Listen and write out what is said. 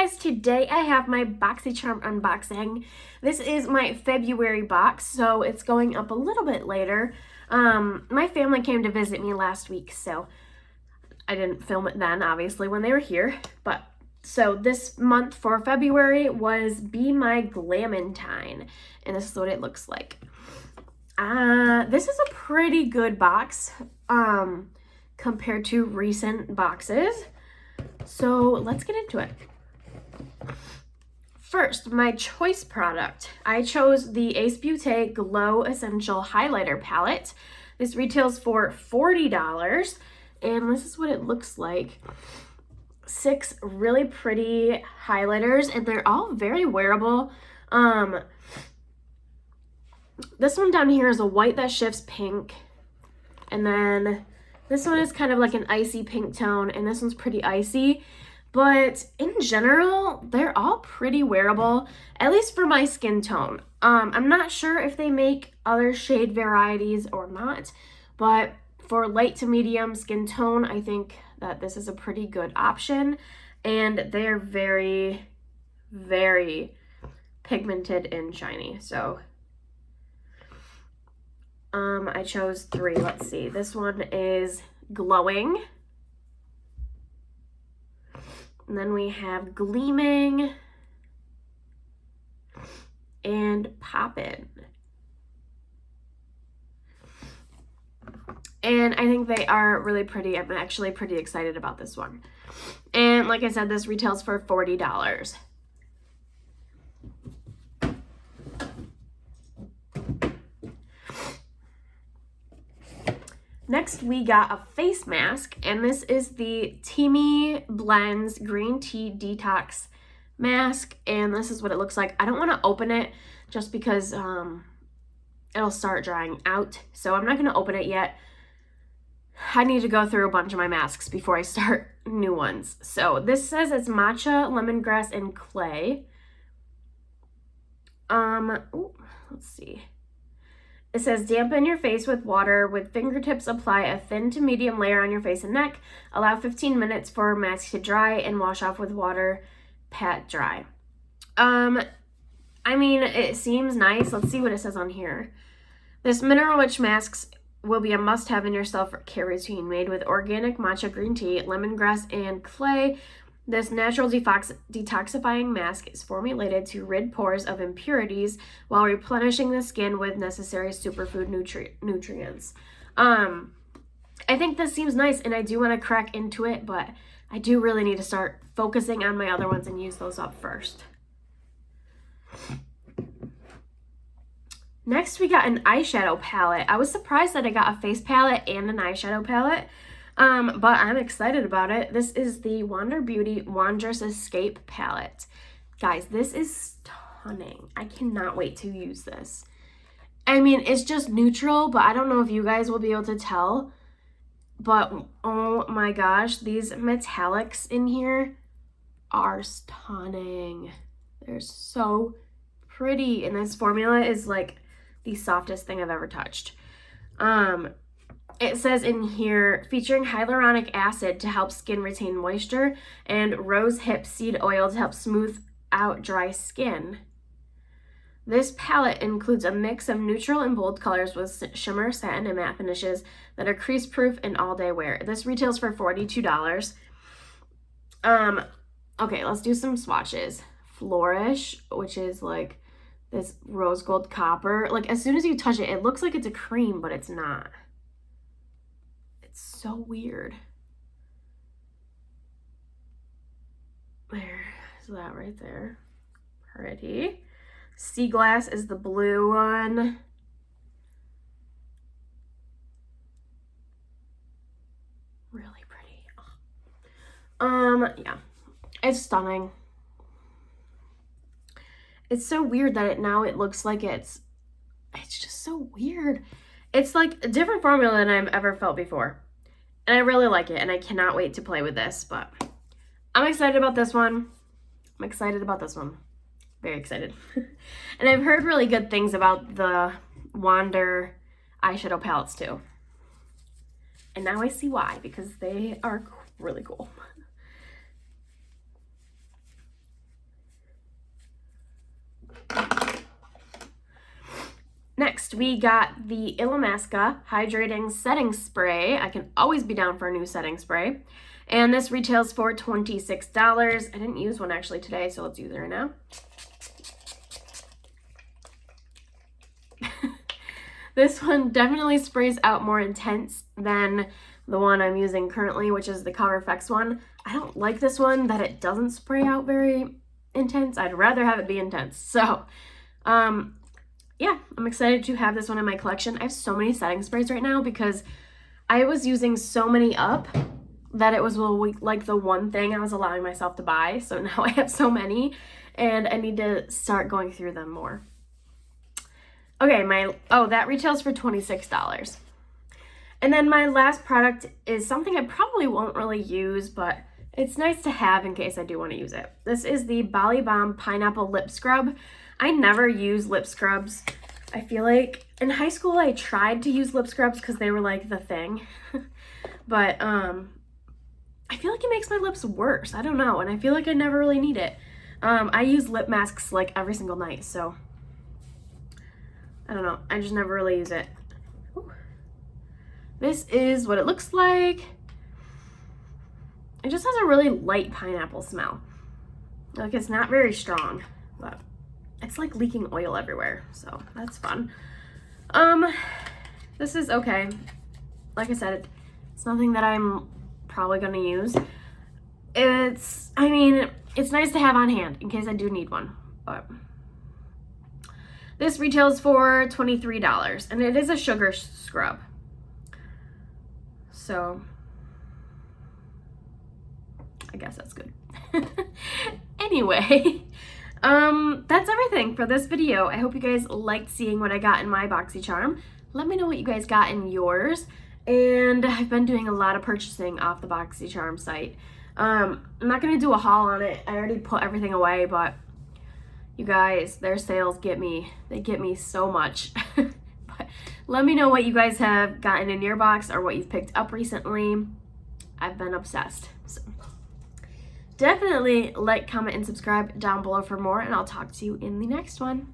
guys, today I have my Boxycharm unboxing. This is my February box, so it's going up a little bit later. My family came to visit me last week, so I didn't film it then, obviously, when they were here. But so this month for February was Be My Glamantine, and this is what it looks like. This is a pretty good box compared to recent boxes. So let's get into it. First, my choice product. I chose the Ace Beauté Glow Essential Highlighter Palette. This retails for $40, and this is what it looks like. 6 really pretty highlighters, and they're all very wearable. This one down here is a white that shifts pink, and then this one is kind of like an icy pink tone, and this one's pretty icy. But in general, they're all pretty wearable, at least for my skin tone. I'm not sure if they make other shade varieties or not, but for light to medium skin tone, I think that this is a pretty good option. And they're very, very pigmented and shiny. So I chose 3. Let's see. This one is Glowing. And then we have Gleaming and Poppin'. And I think they are really pretty. I'm actually pretty excited about this one. And like I said, this retails for $40. Next, we got a face mask, and this is the Teemi Blends Green Tea Detox Mask, and this is what it looks like. I don't want to open it just because it'll start drying out, so I'm not going to open it yet. I need to go through a bunch of my masks before I start new ones. So this says it's matcha, lemongrass, and clay. Let's see. It says dampen your face with water. With fingertips, apply a thin to medium layer on your face and neck. Allow 15 minutes for mask to dry and wash off with water. Pat dry. I mean, it seems nice. Let's see what it says on here. This mineral-rich masks will be a must-have in your self-care routine. Made with organic matcha green tea, lemongrass, and clay. This natural detoxifying mask is formulated to rid pores of impurities while replenishing the skin with necessary superfood nutrients. I think this seems nice, and I do want to crack into it, but I do really need to start focusing on my other ones and use those up first. Next, we got an eyeshadow palette. I was surprised that I got a face palette and an eyeshadow palette. But I'm excited about it. This is the Wander Beauty Wondrous Escape palette. Guys, this is stunning. I cannot wait to use this. I mean, it's just neutral, but I don't know if you guys will be able to tell. But, oh my gosh, these metallics in here are stunning. They're so pretty. And this formula is like the softest thing I've ever touched. It says in here, featuring hyaluronic acid to help skin retain moisture and rose hip seed oil to help smooth out dry skin. This palette includes a mix of neutral and bold colors with shimmer, satin, and matte finishes that are crease-proof and all-day wear. This retails for $42. Okay, let's do some swatches. Flourish, which is like this rose gold copper. Like, as soon as you touch it, it looks like it's a cream, but it's not. So weird. There's that right there. Pretty. Sea Glass is the blue one. Really pretty. Yeah. It's stunning. It's so weird that it looks like it's just so weird. It's like a different formula than I've ever felt before. And I really like it, and I cannot wait to play with this, but I'm excited about this one. I'm excited about this one. Very excited. And I've heard really good things about the Wander eyeshadow palettes too. And now I see why, because they are really cool. Next, we got the Illamasqua Hydrating Setting Spray. I can always be down for a new setting spray. And this retails for $26. I didn't use one actually today, so let's use it right now. This one definitely sprays out more intense than the one I'm using currently, which is the Cover FX one. I don't like this one that it doesn't spray out very intense. I'd rather have it be intense. So, yeah, I'm excited to have this one in my collection. I have so many setting sprays right now because I was using so many up that it was like the one thing I was allowing myself to buy. So now I have so many and I need to start going through them more. Okay, that retails for $26. And then my last product is something I probably won't really use, but it's nice to have in case I do want to use it. This is the Bali Balm Pineapple Lip Scrub. I never use lip scrubs. I feel like in high school I tried to use lip scrubs because they were like the thing. But I feel like it makes my lips worse. I don't know, and I feel like I never really need it. I use lip masks like every single night, so I don't know. I just never really use it. Ooh. This is what it looks like. It just has a really light pineapple smell. Like, it's not very strong, but it's like leaking oil everywhere, so that's fun. This is okay. Like I said, it's nothing that I'm probably gonna use. It's nice to have on hand in case I do need one, but this retails for $23, and it is a sugar scrub. So I guess that's good. Anyway, that's everything for this video. I hope you guys liked seeing what I got in my Boxycharm. Let me know what you guys got in yours. And I've been doing a lot of purchasing off the Boxycharm site. I'm not going to do a haul on it. I already put everything away, but you guys, their sales get me. They get me so much. But let me know what you guys have gotten in your box or what you've picked up recently. I've been obsessed. So definitely like, comment, and subscribe down below for more, and I'll talk to you in the next one.